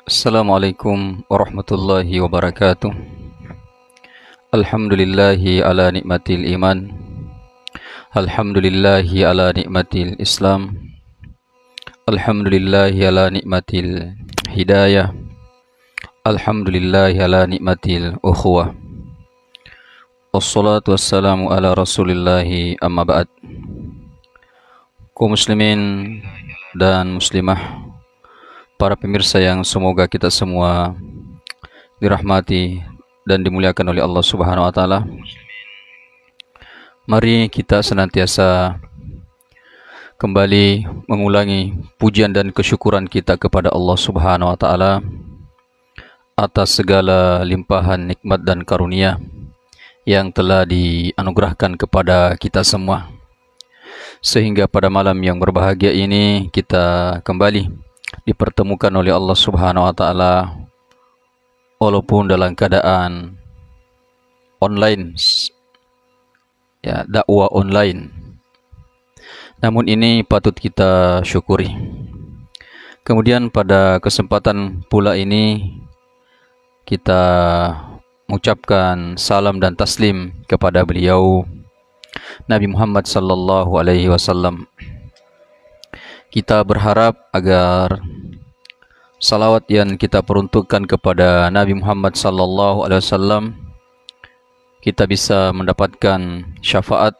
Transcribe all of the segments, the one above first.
Assalamualaikum warahmatullahi wabarakatuh. Alhamdulillahi ala nikmatil iman. Alhamdulillahi ala nikmatil Islam. Alhamdulillahi ala nikmatil hidayah. Alhamdulillahi ala nikmatil ukhuwah. Wassalatu wassalamu ala rasulillahi amma ba'd. Kaum muslimin dan muslimah, para pemirsa yang semoga kita semua dirahmati dan dimuliakan oleh Allah Subhanahu wa taala. Mari kita senantiasa kembali mengulangi pujian dan kesyukuran kita kepada Allah Subhanahu wa taala atas segala limpahan nikmat dan karunia yang telah dianugerahkan kepada kita semua. Sehingga pada malam yang berbahagia ini kita kembali dipertemukan oleh Allah Subhanahu wa taala walaupun dalam keadaan online, ya, dakwah online. Namun ini patut kita syukuri. Kemudian pada kesempatan pula ini kita mengucapkan salam dan taslim kepada beliau Nabi Muhammad sallallahu alaihi wasallam. Kita berharap agar salawat yang kita peruntukkan kepada Nabi Muhammad sallallahu alaihi wasallam kita bisa mendapatkan syafaat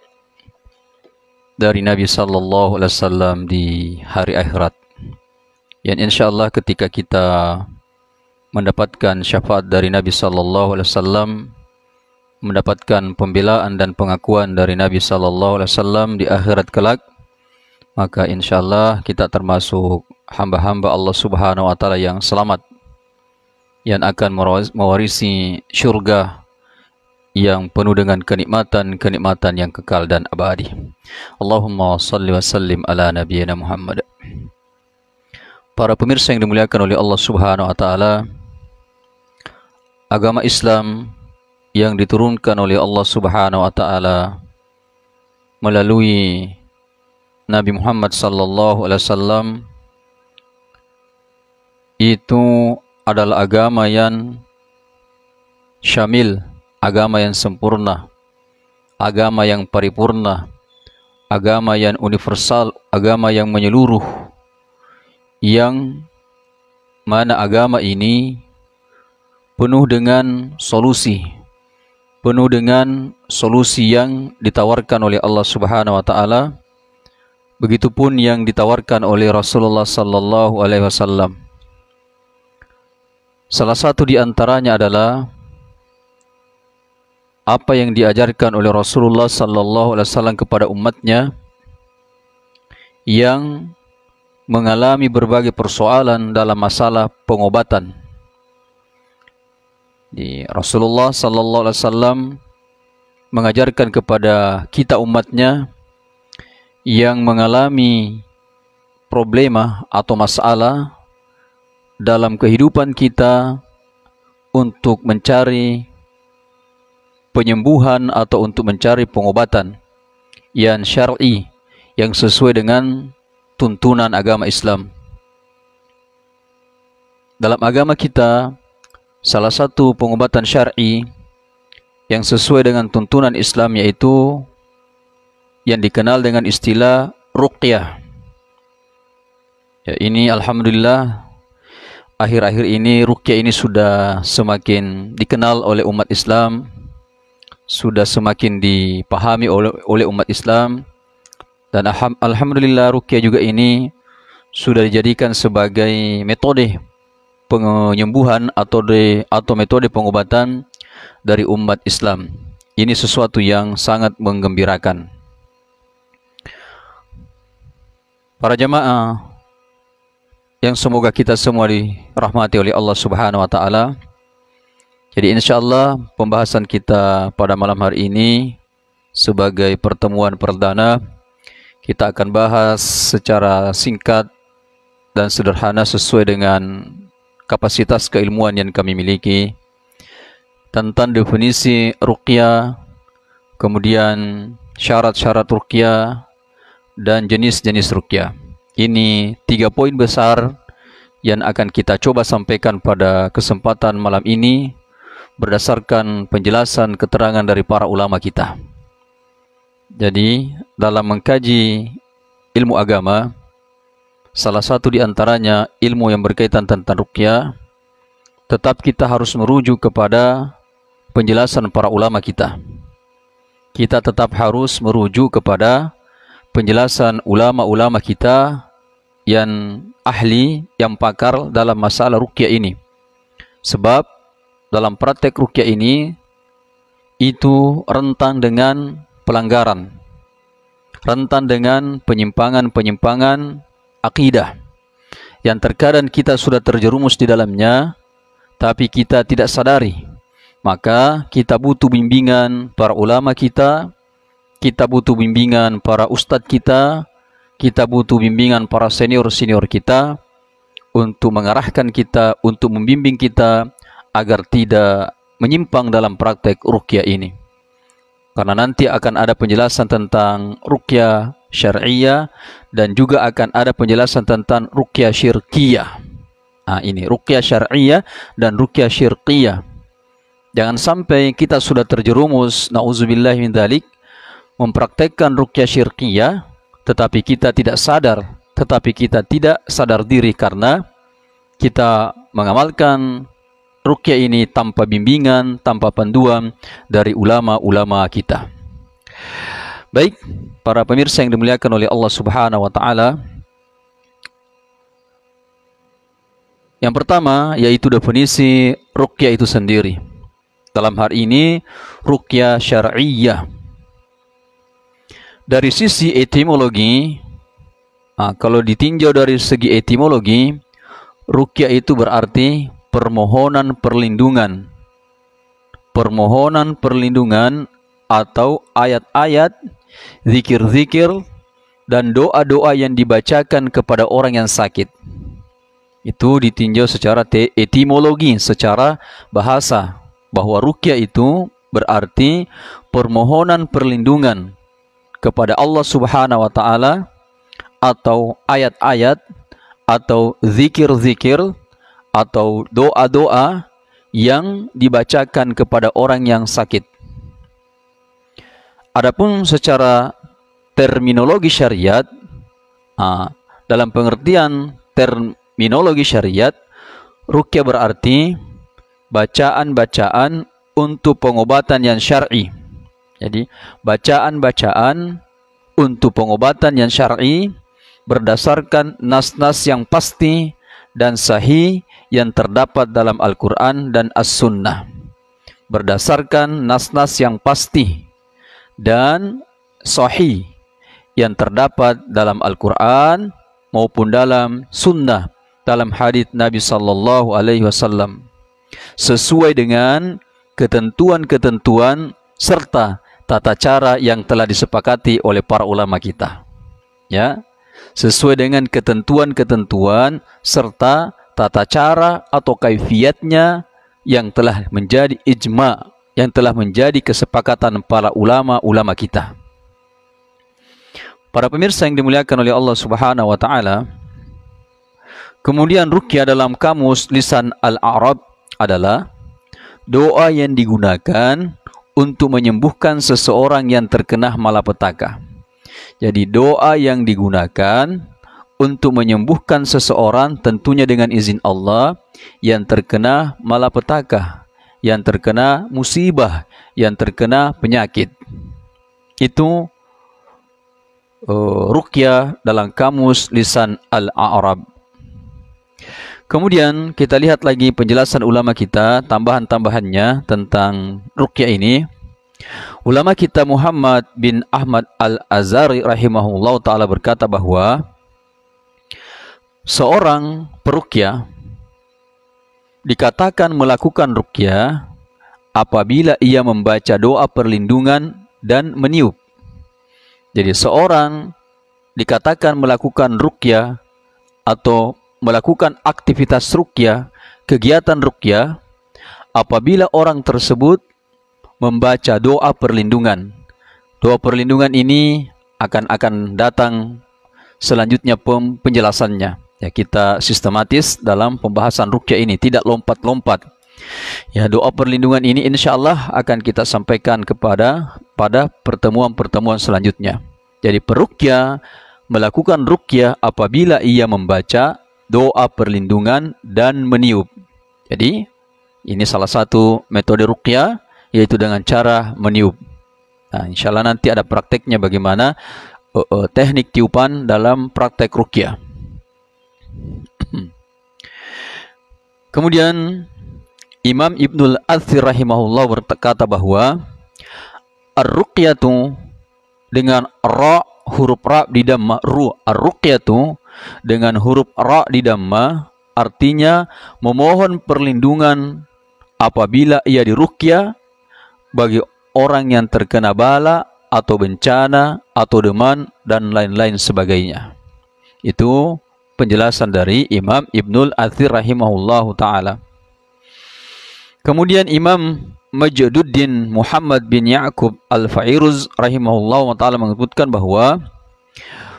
dari Nabi sallallahu alaihi wasallam di hari akhirat. Yang insyaallah ketika kita mendapatkan syafaat dari Nabi sallallahu alaihi wasallam, mendapatkan pembelaan dan pengakuan dari Nabi sallallahu alaihi wasallam di akhirat kelak, maka insyaallah kita termasuk hamba-hamba Allah Subhanahu wa taala yang selamat, yang akan mewarisi syurga yang penuh dengan kenikmatan yang kekal dan abadi. Allahumma salli wa sallim ala nabiyyina Muhammad. Para pemirsa yang dimuliakan oleh Allah Subhanahu wa taala, agama Islam yang diturunkan oleh Allah Subhanahu wa taala melalui Nabi Muhammad sallallahu alaihi wasallam itu adalah agama yang syamil, agama yang sempurna, agama yang paripurna, agama yang universal, agama yang menyeluruh, yang mana agama ini penuh dengan solusi yang ditawarkan oleh Allah Subhanahu wa taala, begitupun yang ditawarkan oleh Rasulullah sallallahu alaihi wasallam. Salah satu di antaranya adalah apa yang diajarkan oleh Rasulullah sallallahu alaihi wasallam kepada umatnya yang mengalami berbagai persoalan dalam masalah pengobatan. Rasulullah sallallahu alaihi wasallam mengajarkan kepada kita umatnya yang mengalami problema atau masalah dalam kehidupan kita untuk mencari penyembuhan atau untuk mencari pengobatan yang syar'i, yang sesuai dengan tuntunan agama Islam. Dalam agama kita, salah satu pengobatan syar'i yang sesuai dengan tuntunan Islam yaitu yang dikenal dengan istilah ruqyah. Ya, ini alhamdulillah akhir-akhir ini ruqyah ini sudah semakin dikenal oleh umat Islam, sudah semakin dipahami oleh umat Islam, dan alhamdulillah ruqyah juga ini sudah dijadikan sebagai metode penyembuhan atau metode pengobatan dari umat Islam. Ini sesuatu yang sangat menggembirakan. Para jamaah yang semoga kita semua dirahmati oleh Allah Subhanahu wa taala. Jadi insyaallah pembahasan kita pada malam hari ini sebagai pertemuan perdana, kita akan bahas secara singkat dan sederhana sesuai dengan kapasitas keilmuan yang kami miliki tentang definisi ruqyah, kemudian syarat-syarat ruqyah dan jenis-jenis ruqyah. Ini 3 poin besar yang akan kita coba sampaikan pada kesempatan malam ini berdasarkan penjelasan keterangan dari para ulama kita. Jadi, dalam mengkaji ilmu agama, salah satu di antaranya ilmu yang berkaitan tentang ruqyah, tetap kita harus merujuk kepada penjelasan para ulama kita. Kita tetap harus merujuk kepada penjelasan ulama-ulama kita yang ahli, yang pakar dalam masalah ruqyah ini. Sebab dalam praktek ruqyah ini itu rentan dengan pelanggaran, rentan dengan penyimpangan-penyimpangan akidah yang terkadang kita sudah terjerumus di dalamnya tapi kita tidak sadari. Maka kita butuh bimbingan para ulama kita butuh bimbingan para ustadz kita butuh bimbingan para senior-senior kita untuk mengarahkan kita, untuk membimbing kita agar tidak menyimpang dalam praktek ruqyah ini. Karena nanti akan ada penjelasan tentang ruqyah syar'iyah dan juga akan ada penjelasan tentang ruqyah syirkiyah. Nah, ini ruqyah syar'iyah dan ruqyah syirkiyah. Jangan sampai kita sudah terjerumus, na'udzubillah min dzalik, mempraktekkan ruqyah syirkiyah tetapi kita tidak sadar diri karena kita mengamalkan ruqyah ini tanpa bimbingan, tanpa panduan dari ulama-ulama kita. Baik, para pemirsa yang dimuliakan oleh Allah Subhanahu wa taala. Yang pertama yaitu definisi ruqyah itu sendiri. Dalam hal ini ruqyah syar'iyyah. Dari sisi etimologi, kalau ditinjau dari segi etimologi, ruqyah itu berarti permohonan perlindungan. Permohonan perlindungan atau ayat-ayat, zikir-zikir, dan doa-doa yang dibacakan kepada orang yang sakit. Itu ditinjau secara etimologi, secara bahasa, bahwa ruqyah itu berarti permohonan perlindungan kepada Allah Subhanahu wa taala atau ayat-ayat atau zikir-zikir atau doa-doa yang dibacakan kepada orang yang sakit. Adapun secara terminologi syariat, dalam pengertian terminologi syariat, ruqyah berarti bacaan-bacaan untuk pengobatan yang syar'i. Jadi, bacaan-bacaan untuk pengobatan yang syar'i berdasarkan nas-nas yang pasti dan sahih yang terdapat dalam Al-Quran dan As-Sunnah. Berdasarkan nas-nas yang pasti dan sahih yang terdapat dalam Al-Quran maupun dalam Sunnah, dalam hadits Nabi Sallallahu Alaihi Wasallam, sesuai dengan ketentuan-ketentuan serta tata cara yang telah disepakati oleh para ulama kita. Ya, sesuai dengan ketentuan-ketentuan serta tata cara atau kaifiyatnya yang telah menjadi ijma, yang telah menjadi kesepakatan para ulama-ulama kita. Para pemirsa yang dimuliakan oleh Allah Subhanahu wa taala, kemudian ruqyah dalam kamus lisan Al-Arab adalah doa yang digunakan untuk menyembuhkan seseorang yang terkena malapetaka. Jadi doa yang digunakan untuk menyembuhkan seseorang tentunya dengan izin Allah yang terkena malapetaka, yang terkena musibah, yang terkena penyakit. Itu ruqyah dalam kamus lisan Al-Arab. Kemudian kita lihat lagi penjelasan ulama kita, tambahan-tambahannya tentang ruqyah ini. Ulama kita Muhammad bin Ahmad Al-Azhari rahimahullah ta'ala berkata bahwa seorang peruqyah dikatakan melakukan ruqyah apabila ia membaca doa perlindungan dan meniup. Jadi seorang dikatakan melakukan ruqyah atau melakukan aktivitas ruqyah, kegiatan ruqyah, apabila orang tersebut membaca doa perlindungan. Doa perlindungan ini akan datang selanjutnya penjelasannya. Ya, kita sistematis dalam pembahasan ruqyah ini, tidak lompat-lompat. Ya, doa perlindungan ini insya Allah akan kita sampaikan pada pertemuan-pertemuan selanjutnya. Jadi peruqyah melakukan ruqyah apabila ia membaca doa perlindungan dan meniup. Jadi ini salah satu metode ruqyah, yaitu dengan cara meniup. Nah, insya Allah nanti ada prakteknya bagaimana teknik tiupan dalam praktek ruqyah. Kemudian Imam Ibnul Athir rahimahullah berkata bahwa ar-ruqyatu dengan ra, huruf ra di dhamma, ar-ruqyatu dengan huruf ra di dhamma artinya memohon perlindungan apabila ia diruqyah bagi orang yang terkena bala atau bencana atau deman dan lain-lain sebagainya. Itu penjelasan dari Imam Ibnul Athir rahimahullahu ta'ala. Kemudian Imam Majduddin Muhammad bin Ya'qub Al-Fairuz rahimahullahu ta'ala menyebutkan bahwa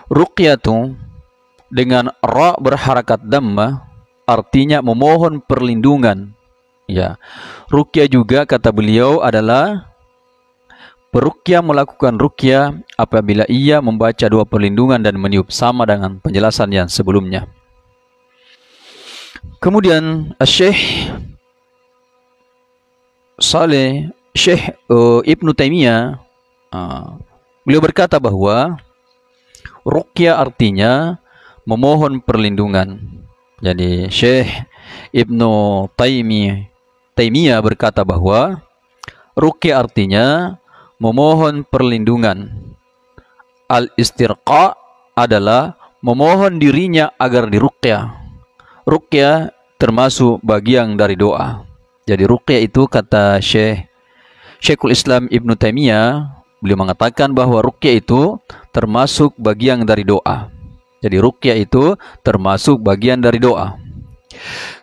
ruqyatu dengan ra berharakat dhamma artinya memohon perlindungan. Ya, ruqyah juga kata beliau adalah peruqyah melakukan ruqyah apabila ia membaca doa perlindungan dan meniup, sama dengan penjelasan yang sebelumnya. Kemudian Syekh Ibnu Taimiyah beliau berkata bahwa ruqyah artinya memohon perlindungan. Jadi Syekh Ibnu Taimiyah berkata bahwa ruqyah artinya memohon perlindungan. Al-istirqa adalah memohon dirinya agar diruqyah. Ruqyah termasuk bagian dari doa. Jadi ruqyah itu kata Syekhul Islam Ibnu Taimiyah, beliau mengatakan bahwa ruqyah itu termasuk bagian dari doa. Jadi ruqyah itu termasuk bagian dari doa.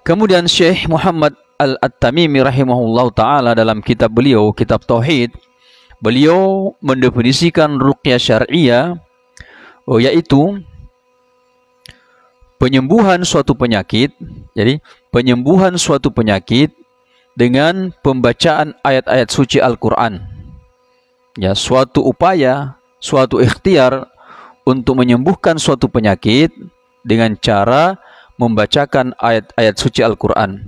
Kemudian Syekh Muhammad Al-At-Tamimi rahimahullah ta'ala dalam kitab beliau, kitab Tauhid, beliau mendefinisikan ruqyah syar'iyah yaitu penyembuhan suatu penyakit. Jadi penyembuhan suatu penyakit dengan pembacaan ayat-ayat suci Al-Quran. Ya, suatu upaya, suatu ikhtiar untuk menyembuhkan suatu penyakit dengan cara membacakan ayat-ayat suci Al-Quran.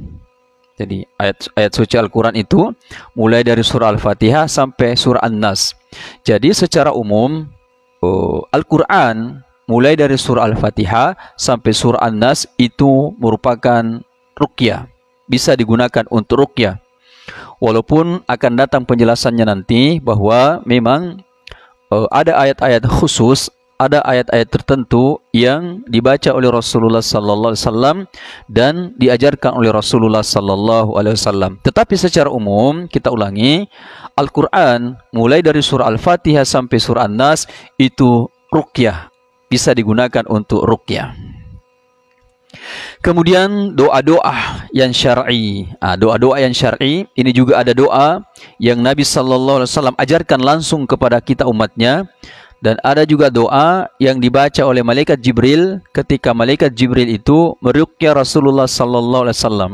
Jadi ayat-ayat suci Al-Quran itu mulai dari surah Al-Fatihah sampai surah An-Nas. Jadi secara umum Al-Quran mulai dari surah Al-Fatihah sampai surah An-Nas itu merupakan ruqyah, bisa digunakan untuk ruqyah. Walaupun akan datang penjelasannya nanti bahwa memang ada ayat-ayat khusus, ada ayat-ayat tertentu yang dibaca oleh Rasulullah sallallahu alaihi wasallam dan diajarkan oleh Rasulullah sallallahu alaihi wasallam. Tetapi secara umum kita ulangi, Al-Qur'an mulai dari surah Al-Fatihah sampai surah An-Nas itu ruqyah, bisa digunakan untuk ruqyah. Kemudian doa-doa yang syar'i. Doa-doa yang syar'i ini juga ada doa yang Nabi sallallahu alaihi wasallam ajarkan langsung kepada kita umatnya. Dan ada juga doa yang dibaca oleh malaikat Jibril ketika malaikat Jibril itu meruqyah Rasulullah sallallahu alaihi wasallam.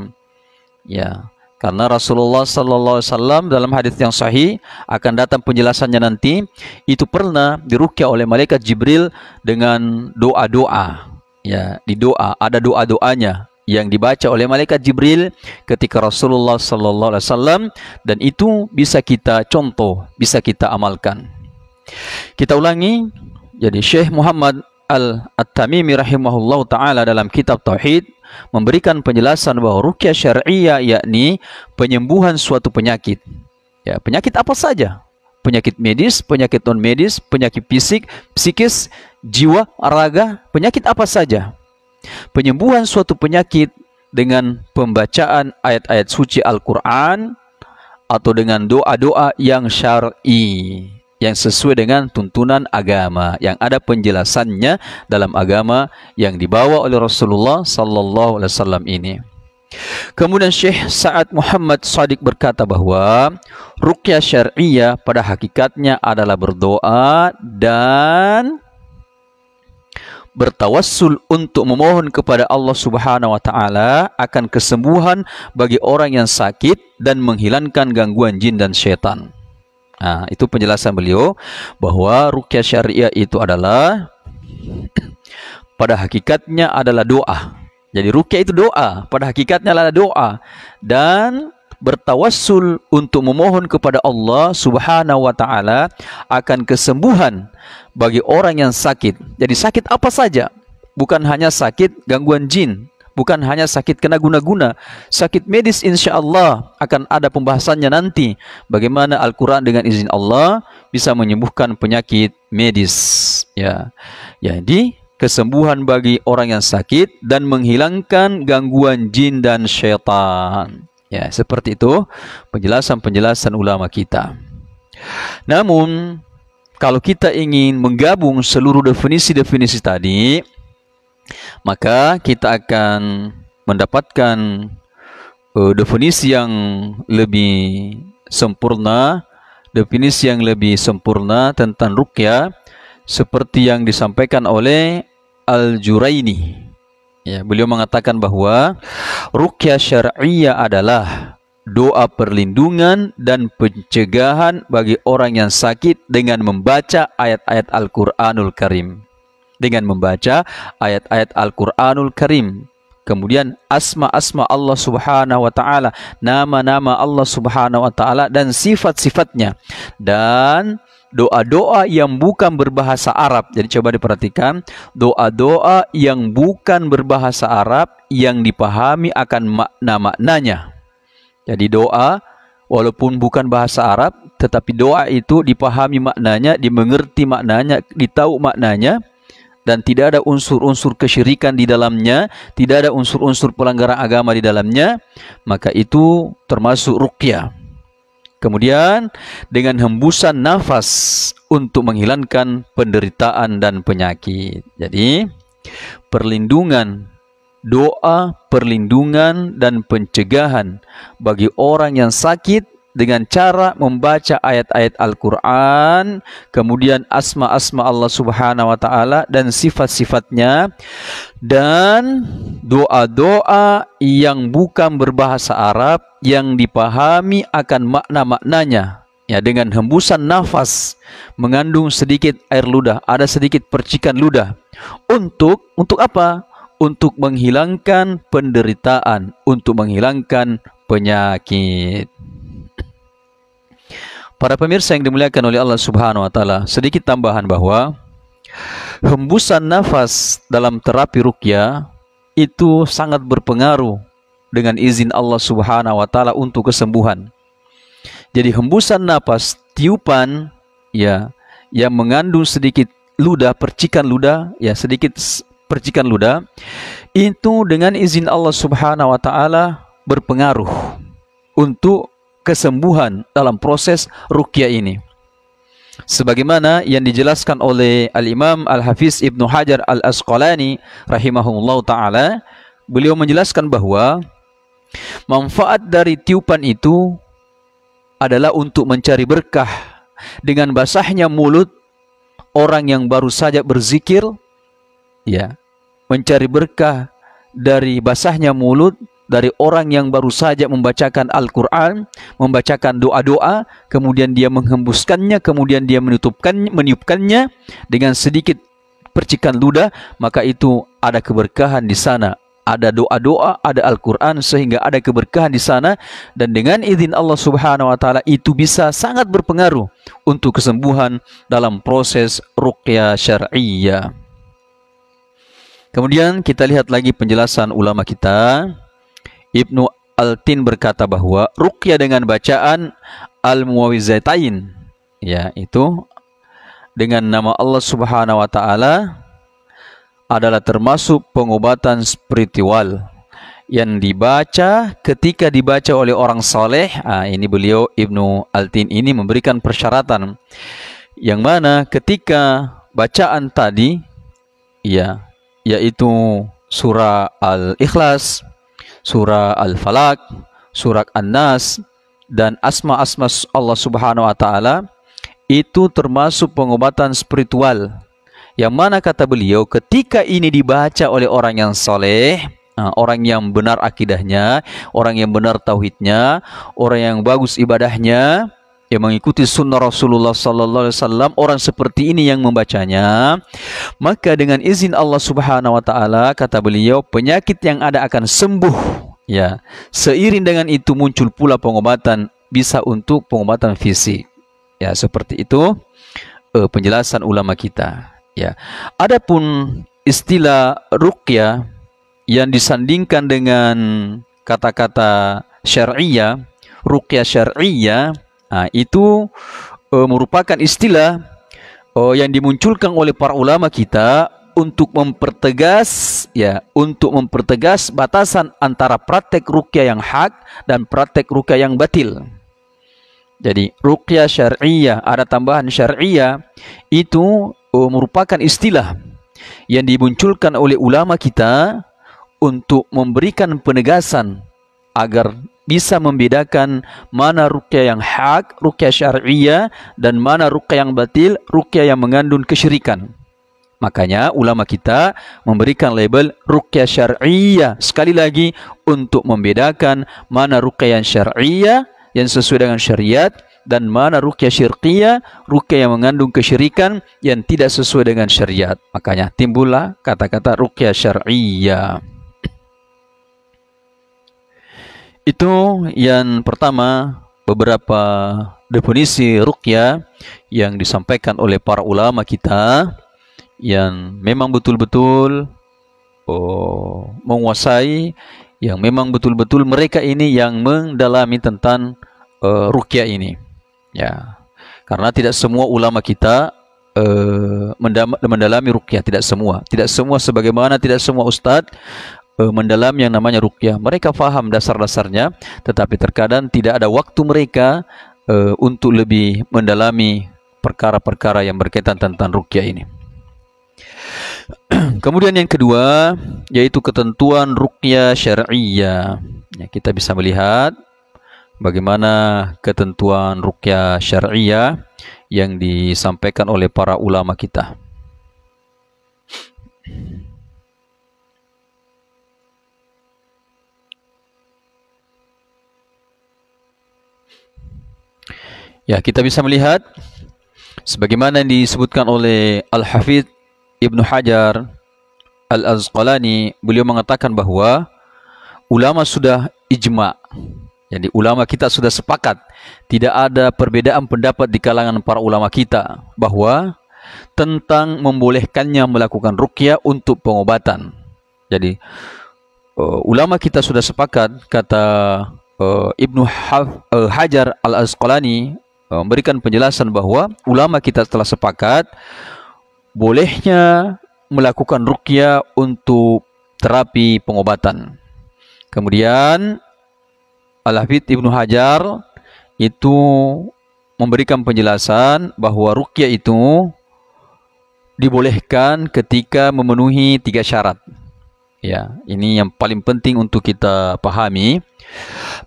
Ya, karena Rasulullah sallallahu alaihi wasallam dalam hadis yang sahih akan datang penjelasannya nanti, itu pernah diruqyah oleh malaikat Jibril dengan doa-doa. Ya, di doa ada doa-doanya yang dibaca oleh malaikat Jibril ketika Rasulullah sallallahu alaihi wasallam, dan itu bisa kita contoh, bisa kita amalkan. Kita ulangi, jadi Syekh Muhammad Al-Tamimi rahimahullah ta'ala dalam kitab Tauhid memberikan penjelasan bahwa ruqyah syar'iyah yakni penyembuhan suatu penyakit. Ya, penyakit apa saja? Penyakit medis, penyakit non medis, penyakit fisik, psikis, jiwa, raga, penyakit apa saja. Penyembuhan suatu penyakit dengan pembacaan ayat-ayat suci Al-Quran atau dengan doa-doa yang syar'i, yang sesuai dengan tuntunan agama, yang ada penjelasannya dalam agama yang dibawa oleh Rasulullah sallallahu alaihi wasallam ini. Kemudian Syekh Sa'ad Muhammad Shadiq berkata bahwa ruqyah syar'iyah pada hakikatnya adalah berdoa dan bertawassul untuk memohon kepada Allah Subhanahu wa taala akan kesembuhan bagi orang yang sakit dan menghilangkan gangguan jin dan syaitan. Nah, itu penjelasan beliau bahwa ruqyah syariah itu adalah pada hakikatnya adalah doa. Jadi ruqyah itu doa, pada hakikatnya adalah doa dan bertawassul untuk memohon kepada Allah Subhanahu wa taala akan kesembuhan bagi orang yang sakit. Jadi sakit apa saja, bukan hanya sakit gangguan jin, bukan hanya sakit kena guna-guna, sakit medis insyaallah akan ada pembahasannya nanti bagaimana Al-Qur'an dengan izin Allah bisa menyembuhkan penyakit medis ya. Jadi kesembuhan bagi orang yang sakit dan menghilangkan gangguan jin dan syaitan. Ya, seperti itu penjelasan-penjelasan ulama kita. Namun, kalau kita ingin menggabung seluruh definisi-definisi tadi, maka kita akan mendapatkan definisi yang lebih sempurna, definisi yang lebih sempurna tentang ruqyah seperti yang disampaikan oleh Al-Juraini. Ya, beliau mengatakan bahwa ruqyah syar'iyyah adalah doa perlindungan dan pencegahan bagi orang yang sakit dengan membaca ayat-ayat Al-Qur'anul Karim. Dengan membaca ayat-ayat Al-Qur'anul Karim. Kemudian asma-asma Allah Subhanahu wa taala, nama-nama Allah Subhanahu wa taala dan sifat-sifatnya. Dan doa-doa yang bukan berbahasa Arab. Jadi coba diperhatikan, doa-doa yang bukan berbahasa Arab yang dipahami akan makna-maknanya. Jadi doa walaupun bukan bahasa Arab, tetapi doa itu dipahami maknanya, dimengerti maknanya, ditahu maknanya, dan tidak ada unsur-unsur kesyirikan di dalamnya, tidak ada unsur-unsur pelanggaran agama di dalamnya, maka itu termasuk ruqyah. Kemudian dengan hembusan nafas untuk menghilangkan penderitaan dan penyakit. Jadi perlindungan, doa perlindungan dan pencegahan bagi orang yang sakit dengan cara membaca ayat-ayat Al-Quran, kemudian asma-asma Allah Subhanahu wa taala dan sifat-sifatnya, dan doa-doa yang bukan berbahasa Arab yang dipahami akan makna-maknanya. Ya, dengan hembusan nafas mengandung sedikit air ludah, ada sedikit percikan ludah. Untuk apa? Untuk menghilangkan penderitaan, untuk menghilangkan penyakit. Para pemirsa yang dimuliakan oleh Allah Subhanahu wa taala, sedikit tambahan bahwa hembusan nafas dalam terapi ruqyah itu sangat berpengaruh dengan izin Allah Subhanahu wa taala untuk kesembuhan. Jadi hembusan nafas, tiupan ya yang mengandung sedikit ludah, percikan ludah, ya sedikit percikan ludah, itu dengan izin Allah Subhanahu wa taala berpengaruh untuk kesembuhan dalam proses ruqyah ini. Sebagaimana yang dijelaskan oleh Al-Imam Al-Hafiz Ibnu Hajar Al-Asqalani rahimahullah ta'ala, beliau menjelaskan bahwa manfaat dari tiupan itu adalah untuk mencari berkah. Dengan basahnya mulut orang yang baru saja berzikir, ya, mencari berkah dari basahnya mulut dari orang yang baru saja membacakan Al-Quran, membacakan doa-doa, kemudian dia menghembuskannya, kemudian dia meniupkannya dengan sedikit percikan ludah, maka itu ada keberkahan di sana. Ada doa-doa, ada Al-Quran, sehingga ada keberkahan di sana, dan dengan izin Allah Subhanahu wa taala itu bisa sangat berpengaruh untuk kesembuhan dalam proses ruqyah syar'iyyah. Kemudian kita lihat lagi penjelasan ulama kita. Ibnu Al-Tin berkata bahwa ruqyah dengan bacaan Al-Mu'awwizatain, ya, itu dengan nama Allah Subhanahu wa taala adalah termasuk pengobatan spiritual yang dibaca ketika dibaca oleh orang saleh. Ini beliau Ibnu Al-Tin ini memberikan persyaratan yang mana ketika bacaan tadi, ya, yaitu surah Al-Ikhlas, surah Al-Falaq, surah An-Nas, dan asma-asma Allah Subhanahu wa taala, itu termasuk pengobatan spiritual Yang mana kata beliau, ketika ini dibaca oleh orang yang soleh, orang yang benar akidahnya, orang yang benar tauhidnya, orang yang bagus ibadahnya, yang mengikuti sunnah Rasulullah sallallahu alaihi wasallam, orang seperti ini yang membacanya, maka dengan izin Allah Subhanahu wa taala, kata beliau, penyakit yang ada akan sembuh. Ya, seiring dengan itu muncul pula pengobatan, bisa untuk pengobatan fisik. Ya, seperti itu penjelasan ulama kita. Ya, adapun istilah ruqyah yang disandingkan dengan kata-kata syar'iyah, ruqyah syar'iyah, itu merupakan istilah yang dimunculkan oleh para ulama kita untuk mempertegas, ya, untuk mempertegas batasan antara praktek ruqyah yang hak dan praktek ruqyah yang batil. Jadi ruqyah syar'iyah, ada tambahan syar'iyah, itu merupakan istilah yang dimunculkan oleh ulama kita untuk memberikan penegasan agar bisa membedakan mana ruqyah yang hak, ruqyah syar'iyah, dan mana ruqyah yang batil, ruqyah yang mengandung kesyirikan. Makanya ulama kita memberikan label ruqyah syar'iyah, sekali lagi untuk membedakan mana ruqyah yang syar'iyah yang sesuai dengan syariat, dan mana ruqyah syirqiyah, ruqyah yang mengandung kesyirikan yang tidak sesuai dengan syariat. Makanya timbullah kata-kata ruqyah syar'iyah. Itu yang pertama, beberapa definisi ruqyah yang disampaikan oleh para ulama kita yang memang betul-betul menguasai, yang memang betul-betul mereka ini yang mendalami tentang ruqyah ini. Ya, karena tidak semua ulama kita mendalami ruqyah, tidak semua sebagaimana tidak semua ustadz mendalami yang namanya ruqyah. Mereka faham dasar-dasarnya, tetapi terkadang tidak ada waktu mereka untuk lebih mendalami perkara-perkara yang berkaitan tentang ruqyah ini. Kemudian yang kedua, yaitu ketentuan ruqyah syar'iyah. Ya, kita bisa melihat bagaimana ketentuan ruqyah syar'iyah yang disampaikan oleh para ulama kita. Ya, kita bisa melihat sebagaimana yang disebutkan oleh Al-Hafidz Ibnu Hajar Al-Asqalani, beliau mengatakan bahwa ulama sudah ijma'. Jadi ulama kita sudah sepakat, tidak ada perbedaan pendapat di kalangan para ulama kita bahwa tentang membolehkannya melakukan ruqyah untuk pengobatan. Jadi ulama kita sudah sepakat, kata Ibnu Hajar Al-Asqalani memberikan penjelasan bahwa ulama kita telah sepakat bolehnya melakukan ruqyah untuk terapi pengobatan. Kemudian Al-Hafidz Ibnu Hajar itu memberikan penjelasan bahwa ruqyah itu dibolehkan ketika memenuhi 3 syarat. Ya, ini yang paling penting untuk kita pahami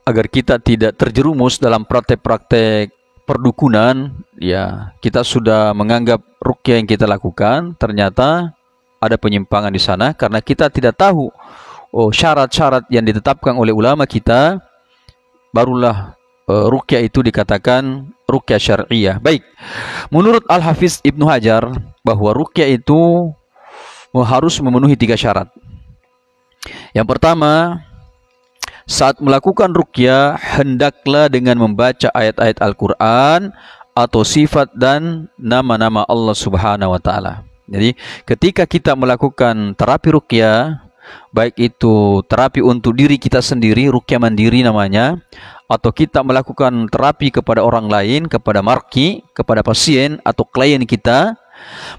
agar kita tidak terjerumus dalam praktek-praktek perdukunan. Ya, kita sudah menganggap ruqyah yang kita lakukan ternyata ada penyimpangan di sana karena kita tidak tahu syarat-syarat yang ditetapkan oleh ulama kita. Barulah ruqyah itu dikatakan ruqyah syar'iyah. Baik, menurut Al-Hafidz Ibnu Hajar bahwa ruqyah itu harus memenuhi 3 syarat. Yang pertama, saat melakukan ruqyah hendaklah dengan membaca ayat-ayat Al-Quran atau sifat dan nama-nama Allah Subhanahu wa taala. Jadi ketika kita melakukan terapi ruqyah, baik itu terapi untuk diri kita sendiri, ruqyah mandiri namanya, atau kita melakukan terapi kepada orang lain, kepada marki, kepada pasien atau klien kita,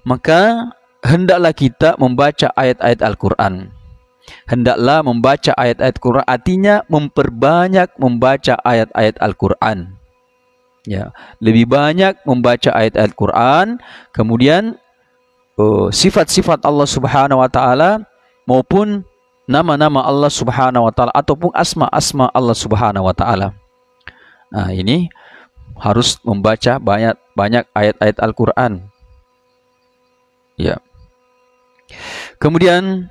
maka hendaklah kita membaca ayat-ayat Al-Quran. Hendaklah membaca ayat-ayat Quran, artinya memperbanyak membaca ayat-ayat Al-Quran. Ya, lebih banyak membaca ayat-ayat Quran, kemudian sifat-sifat Allah Subhanahu wa taala maupun nama-nama Allah Subhanahu wa taala ataupun asma-asma Allah Subhanahu wa taala. Nah, ini harus membaca banyak ayat-ayat Al-Quran. Ya. Kemudian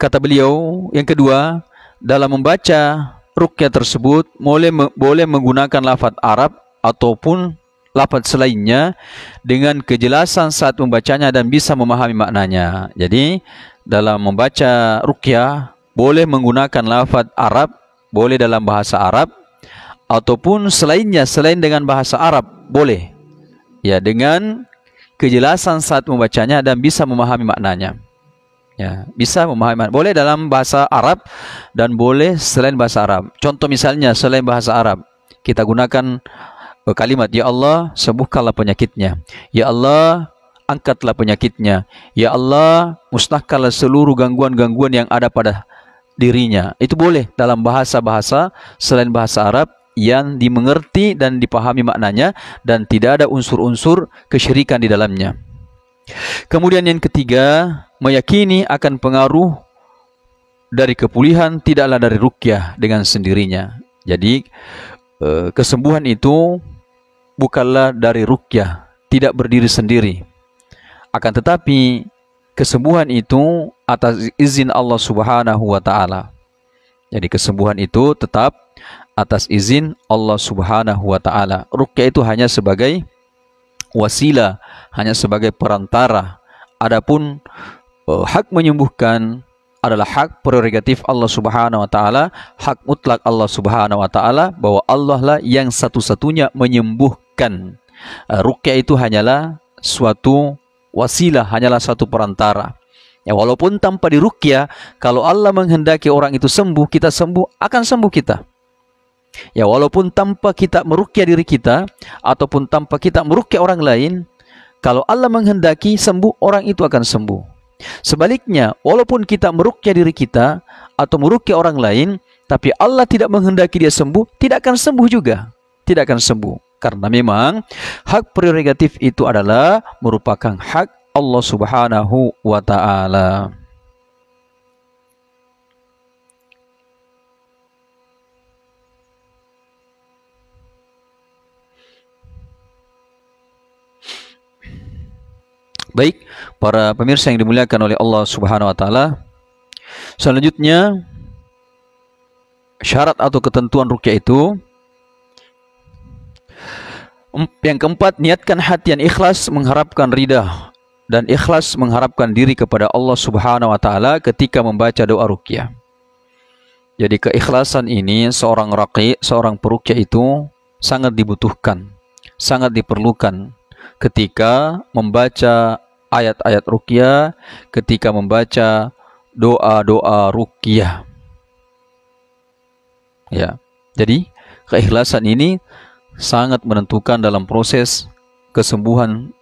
kata beliau yang kedua, dalam membaca ruqyah tersebut boleh menggunakan lafaz Arab ataupun lafaz selainnya dengan kejelasan saat membacanya dan bisa memahami maknanya. Jadi dalam membaca ruqyah boleh menggunakan lafaz Arab, boleh dalam bahasa Arab ataupun selainnya, selain dengan bahasa Arab boleh. Ya, dengan kejelasan saat membacanya dan bisa memahami maknanya. Ya, bisa memahami. Boleh dalam bahasa Arab dan boleh selain bahasa Arab. Contoh misalnya selain bahasa Arab, kita gunakan kalimat, ya Allah, sembuhkanlah penyakitnya. Ya Allah, angkatlah penyakitnya. Ya Allah, musnahkanlah seluruh gangguan-gangguan yang ada pada dirinya. Itu boleh dalam bahasa-bahasa selain bahasa Arab yang dimengerti dan dipahami maknanya dan tidak ada unsur-unsur kesyirikan di dalamnya. Kemudian yang ketiga, meyakini akan pengaruh dari kepulihan tidaklah dari ruqyah dengan sendirinya. Jadi kesembuhan itu bukanlah dari ruqyah, tidak berdiri sendiri. Akan tetapi kesembuhan itu atas izin Allah Subhanahu wa taala. Jadi kesembuhan itu tetap atas izin Allah Subhanahu wa taala. Ruqyah itu hanya sebagai wasilah, hanya sebagai perantara. Adapun hak menyembuhkan adalah hak prerogatif Allah Subhanahu wa taala, hak mutlak Allah Subhanahu wa taala, bahwa Allah lah yang satu-satunya menyembuhkan. Ruqyah itu hanyalah suatu wasilah, hanyalah satu perantara. Ya, walaupun tanpa diruqyah, kalau Allah menghendaki orang itu sembuh, kita sembuh, akan sembuh kita. Ya, walaupun tanpa kita meruqyah diri kita ataupun tanpa kita meruqyah orang lain, kalau Allah menghendaki sembuh, orang itu akan sembuh. Sebaliknya, walaupun kita meruqyah diri kita atau meruqyah orang lain, tapi Allah tidak menghendaki dia sembuh, tidak akan sembuh juga. Tidak akan sembuh. Karena memang hak prerogatif itu adalah merupakan hak Allah Subhanahu wa taala. Baik, para pemirsa yang dimuliakan oleh Allah Subhanahu wa taala. Selanjutnya, syarat atau ketentuan ruqyah itu yang keempat, niatkan hati yang ikhlas mengharapkan ridha dan ikhlas mengharapkan diri kepada Allah Subhanahu wa taala ketika membaca doa ruqyah. Jadi keikhlasan ini seorang raqi, seorang peruqyah itu sangat dibutuhkan, sangat diperlukan ketika membaca ayat-ayat ruqyah, ketika membaca doa-doa ruqyah. Ya. Jadi keikhlasan ini sangat menentukan dalam proses kesembuhan,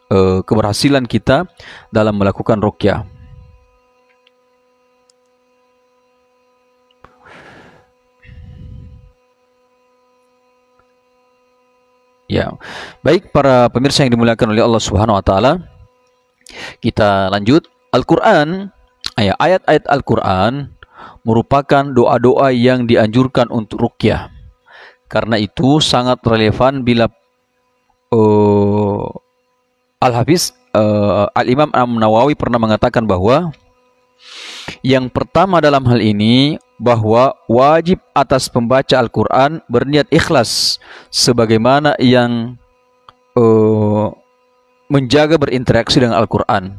keberhasilan kita dalam melakukan ruqyah. Ya, baik para pemirsa yang dimuliakan oleh Allah Subhanahu wa taala, kita lanjut. Al-Qur'an, ayat-ayat Al-Qur'an merupakan doa-doa yang dianjurkan untuk ruqyah. Karena itu sangat relevan bila Al-Hafiz Al-Imam An-Nawawi pernah mengatakan bahwa yang pertama dalam hal ini, bahwa wajib atas pembaca Al-Quran berniat ikhlas sebagaimana yang menjaga berinteraksi dengan Al-Quran.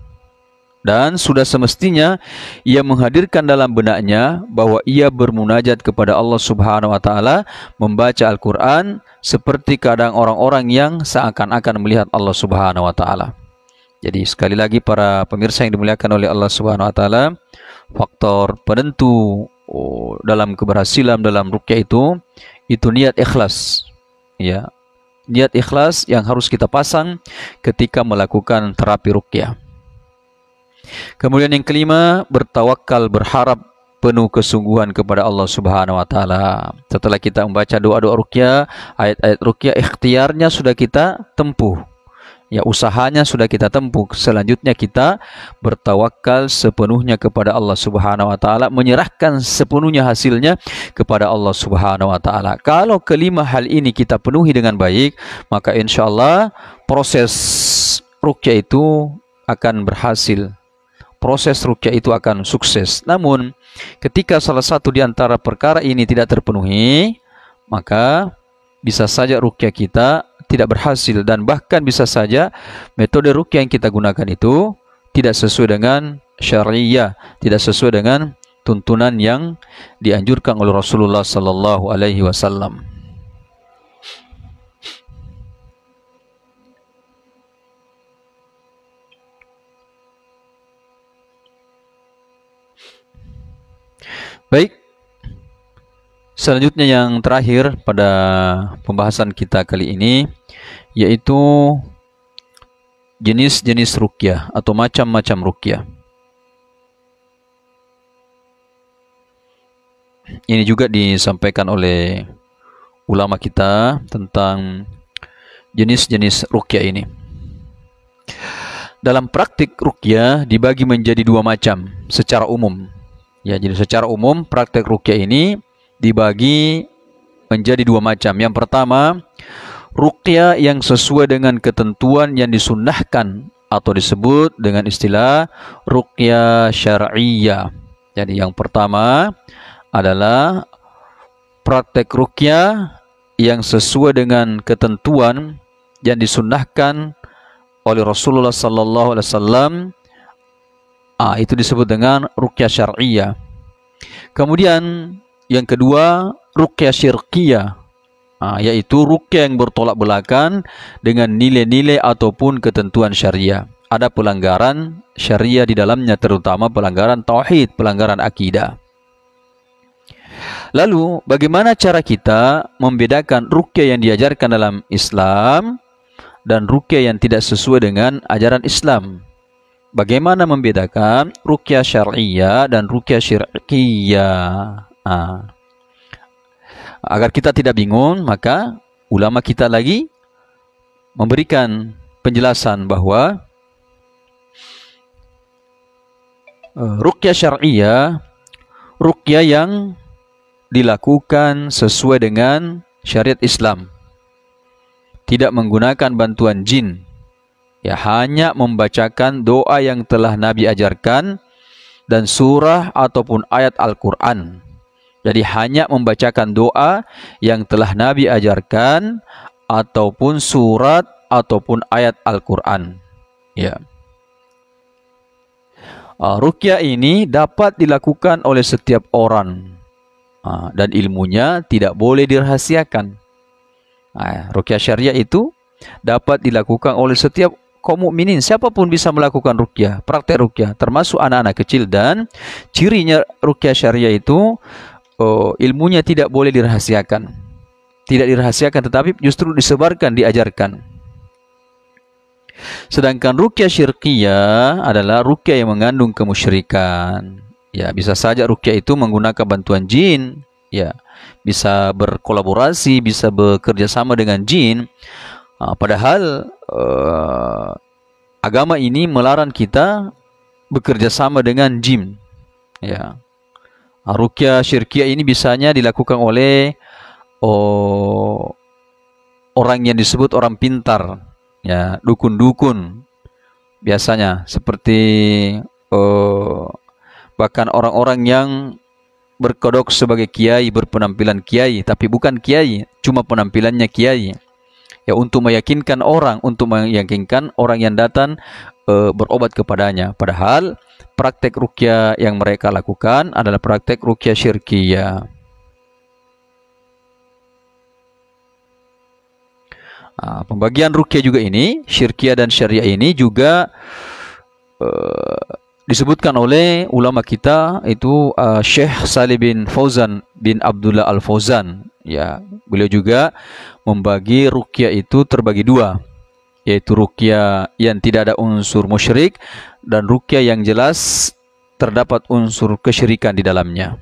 Dan sudah semestinya ia menghadirkan dalam benaknya bahwa ia bermunajat kepada Allah Subhanahu wa taala membaca Al-Quran seperti keadaan orang-orang yang seakan-akan melihat Allah Subhanahu wa taala. Jadi sekali lagi para pemirsa yang dimuliakan oleh Allah Subhanahu wa taala, faktor penentu dalam keberhasilan dalam ruqyah itu niat ikhlas. Ya. Niat ikhlas yang harus kita pasang ketika melakukan terapi ruqyah. Kemudian yang kelima, bertawakal, berharap penuh kesungguhan kepada Allah Subhanahu wa taala. Setelah kita membaca doa-doa ruqyah, ayat-ayat ruqyah, ikhtiarnya sudah kita tempuh. Ya, usahanya sudah kita tempuh. Selanjutnya kita bertawakal sepenuhnya kepada Allah Subhanahu wa taala, menyerahkan sepenuhnya hasilnya kepada Allah Subhanahu wa taala. Kalau kelima hal ini kita penuhi dengan baik, maka insyaallah proses ruqyah itu akan berhasil proses ruqyah itu akan sukses. Namun ketika salah satu di antara perkara ini tidak terpenuhi, maka bisa saja ruqyah kita tidak berhasil, dan bahkan bisa saja metode ruqyah yang kita gunakan itu tidak sesuai dengan syariah, tidak sesuai dengan tuntunan yang dianjurkan oleh Rasulullah sallallahu alaihi wasallam. Baik, selanjutnya yang terakhir pada pembahasan kita kali ini yaitu jenis-jenis ruqyah atau macam-macam ruqyah. Ini juga disampaikan oleh ulama kita tentang jenis-jenis ruqyah ini. Dalam praktik ruqyah dibagi menjadi dua macam secara umum. Ya, jadi secara umum praktek ruqyah ini dibagi menjadi dua macam. Yang pertama, ruqyah yang sesuai dengan ketentuan yang disunnahkan atau disebut dengan istilah ruqyah syar'iyyah. Jadi yang pertama adalah praktek ruqyah yang sesuai dengan ketentuan yang disunnahkan oleh Rasulullah sallallahu alaihi wasallam. Itu disebut dengan ruqyah syar'iyyah. Kemudian yang kedua, ruqyah syirkiyah, yaitu ruqyah yang bertolak belakang dengan nilai-nilai ataupun ketentuan syariah. Ada pelanggaran syariah di dalamnya, terutama pelanggaran tauhid, pelanggaran akidah. Lalu, bagaimana cara kita membedakan ruqyah yang diajarkan dalam Islam dan ruqyah yang tidak sesuai dengan ajaran Islam? Bagaimana membedakan ruqyah syar'iyyah dan ruqyah syirkiyah? Agar kita tidak bingung, maka ulama kita lagi memberikan penjelasan bahwa ruqyah syar'iyyah, ruqyah yang dilakukan sesuai dengan syariat Islam, tidak menggunakan bantuan jin. Ya, hanya membacakan doa yang telah Nabi ajarkan dan surah ataupun ayat Al-Quran. Jadi hanya membacakan doa yang telah Nabi ajarkan ataupun surat ataupun ayat Al-Quran. Ya. Ruqyah ini dapat dilakukan oleh setiap orang dan ilmunya tidak boleh dirahasiakan. Ruqyah syariah itu dapat dilakukan oleh setiap kaum mukminin, siapapun bisa melakukan ruqyah, praktek ruqyah, termasuk anak-anak kecil. Dan cirinya ruqyah syariah itu ilmunya tidak boleh dirahasiakan. Tidak dirahasiakan, tetapi justru disebarkan, diajarkan. Sedangkan ruqyah syirkiyah adalah ruqyah yang mengandung kemusyrikan. Ya, bisa saja ruqyah itu menggunakan bantuan jin, ya, bisa berkolaborasi, bisa bekerja sama dengan jin. Padahal agama ini melarang kita bekerja sama dengan jin. Ya. Ruqyah syirkiyah ini biasanya dilakukan oleh orang yang disebut orang pintar, ya, dukun-dukun biasanya, seperti bahkan orang-orang yang berkodok sebagai kiai, berpenampilan kiai tapi bukan kiai, cuma penampilannya kiai. Ya, untuk meyakinkan orang yang datang berobat kepadanya. Padahal praktek ruqyah yang mereka lakukan adalah praktek ruqyah syirkiyah. Pembagian ruqyah juga ini, syirkiyah dan syariah ini juga disebutkan oleh ulama kita, itu Syekh Salih bin Fauzan bin Abdullah Al-Fauzan. Ya, beliau juga membagi ruqyah itu terbagi dua, yaitu ruqyah yang tidak ada unsur musyrik dan ruqyah yang jelas terdapat unsur kesyirikan di dalamnya.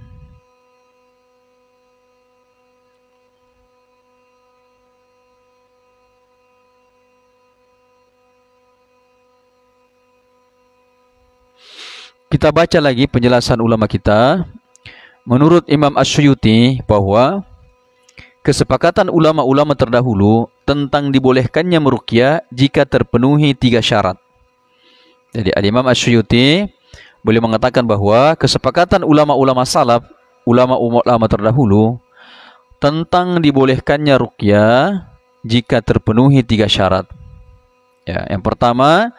Kita baca lagi penjelasan ulama kita. Menurut Imam Asy-Syuyuti bahwa kesepakatan ulama-ulama terdahulu tentang dibolehkannya meruqyah jika terpenuhi 3 syarat. Jadi Imam Asy-Syuyuti Beliau mengatakan bahwa kesepakatan ulama-ulama salaf, ulama-ulama terdahulu tentang dibolehkannya ruqyah jika terpenuhi 3 syarat. Ya, yang pertama,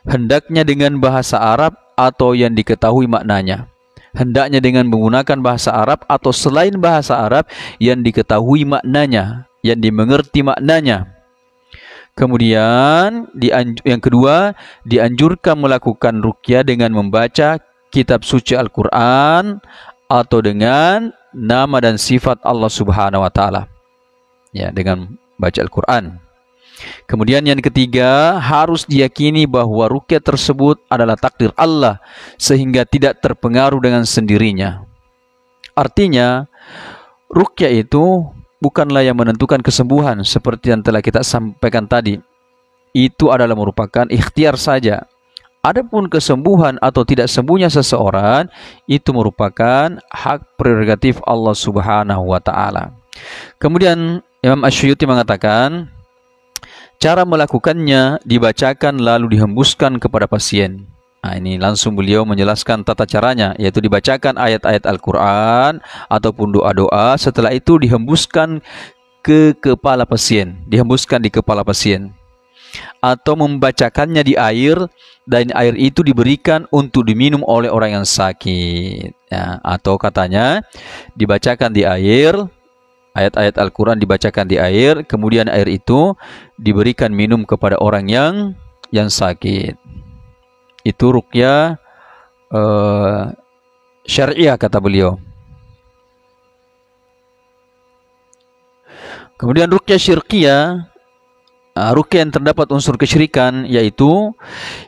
hendaknya dengan bahasa Arab atau yang diketahui maknanya. Hendaknya dengan menggunakan bahasa Arab atau selain bahasa Arab yang diketahui maknanya, yang dimengerti maknanya. Kemudian yang kedua, dianjurkan melakukan ruqyah dengan membaca kitab suci Al-Quran atau dengan nama dan sifat Allah Subhanahu wa taala. Ya, dengan baca Al-Quran. Kemudian yang ketiga, harus diyakini bahwa ruqyah tersebut adalah takdir Allah sehingga tidak terpengaruh dengan sendirinya. Artinya, ruqyah itu bukanlah yang menentukan kesembuhan seperti yang telah kita sampaikan tadi. Itu adalah merupakan ikhtiar saja. Adapun kesembuhan atau tidak sembuhnya seseorang itu merupakan hak prerogatif Allah Subhanahu wa taala. Kemudian Imam Asy-Syuuti mengatakan, cara melakukannya dibacakan lalu dihembuskan kepada pasien. Nah, ini langsung beliau menjelaskan tata caranya, yaitu dibacakan ayat-ayat Al-Quran ataupun doa-doa, setelah itu dihembuskan ke kepala pasien, dihembuskan di kepala pasien. Atau membacakannya di air, dan air itu diberikan untuk diminum oleh orang yang sakit. Ya, atau katanya dibacakan di air, ayat-ayat Al-Quran dibacakan di air, kemudian air itu diberikan minum kepada orang yang sakit. Itu ruqyah syariah kata beliau. Kemudian ruqyah syirkiyah, ruqyah yang terdapat unsur kesyirikan, yaitu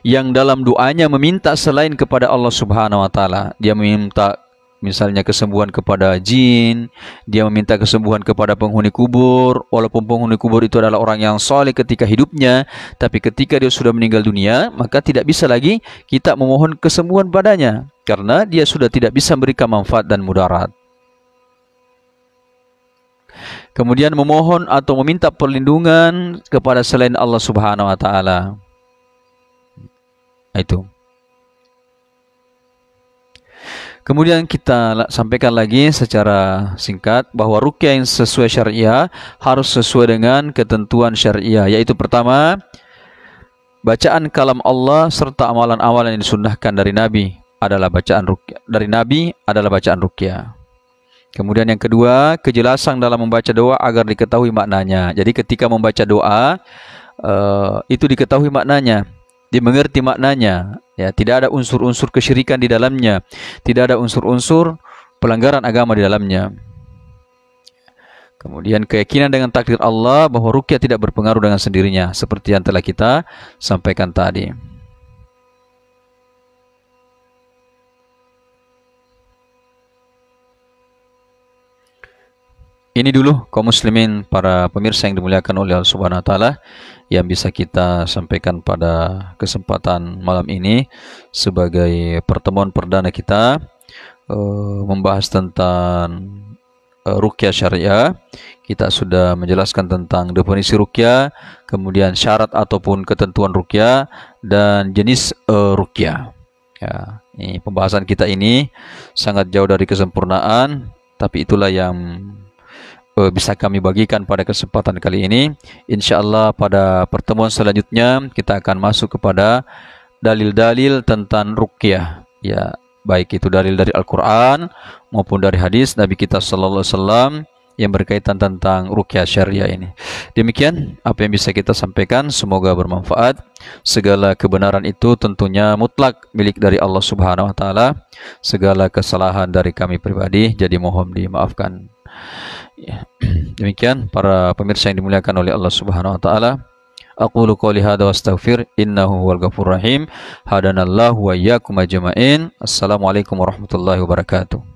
yang dalam doanya meminta selain kepada Allah Subhanahu wa taala. Dia meminta misalnya kesembuhan kepada jin, dia meminta kesembuhan kepada penghuni kubur, walaupun penghuni kubur itu adalah orang yang saleh ketika hidupnya, tapi ketika dia sudah meninggal dunia, maka tidak bisa lagi kita memohon kesembuhan padanya, karena dia sudah tidak bisa memberikan manfaat dan mudarat. Kemudian memohon atau meminta perlindungan kepada selain Allah Subhanahu wa taala. Itu. Kemudian kita sampaikan lagi secara singkat bahwa ruqyah yang sesuai syariah harus sesuai dengan ketentuan syariah, yaitu pertama, bacaan kalam Allah serta amalan-amalan yang disunnahkan dari Nabi adalah bacaan ruqyah. Dari Nabi adalah bacaan ruqyah. Kemudian yang kedua, kejelasan dalam membaca doa agar diketahui maknanya. Jadi ketika membaca doa itu diketahui maknanya, dimengerti maknanya, ya, tidak ada unsur-unsur kesyirikan di dalamnya, tidak ada unsur-unsur pelanggaran agama di dalamnya. Kemudian keyakinan dengan takdir Allah bahwa ruqyah tidak berpengaruh dengan sendirinya, seperti yang telah kita sampaikan tadi. Ini dulu kaum muslimin, para pemirsa yang dimuliakan oleh Allah Subhanahu wa taala, yang bisa kita sampaikan pada kesempatan malam ini sebagai pertemuan perdana kita membahas tentang ruqyah syariah. Kita sudah menjelaskan tentang definisi ruqyah, kemudian syarat ataupun ketentuan ruqyah, dan jenis ruqyah. Ya, ini pembahasan kita ini sangat jauh dari kesempurnaan, tapi itulah yang bisa kami bagikan pada kesempatan kali ini. InsyaAllah pada pertemuan selanjutnya kita akan masuk kepada dalil-dalil tentang ruqyah, ya, baik itu dalil dari Al-Quran maupun dari hadis Nabi kita Sallallahu Alaihi Wasallam yang berkaitan tentang ruqyah syariah ini. Demikian apa yang bisa kita sampaikan, semoga bermanfaat. Segala kebenaran itu tentunya mutlak milik dari Allah Subhanahu wa taala. Segala kesalahan dari kami pribadi jadi mohon dimaafkan. Ya. Demikian para pemirsa yang dimuliakan oleh Allah Subhanahu wa taala. Aqulu qouli hadza wa astaghfir innahu huwal ghafurur rahim. Hadanallahu wa iyyakum ajma'in. Assalamualaikum warahmatullahi wabarakatuh.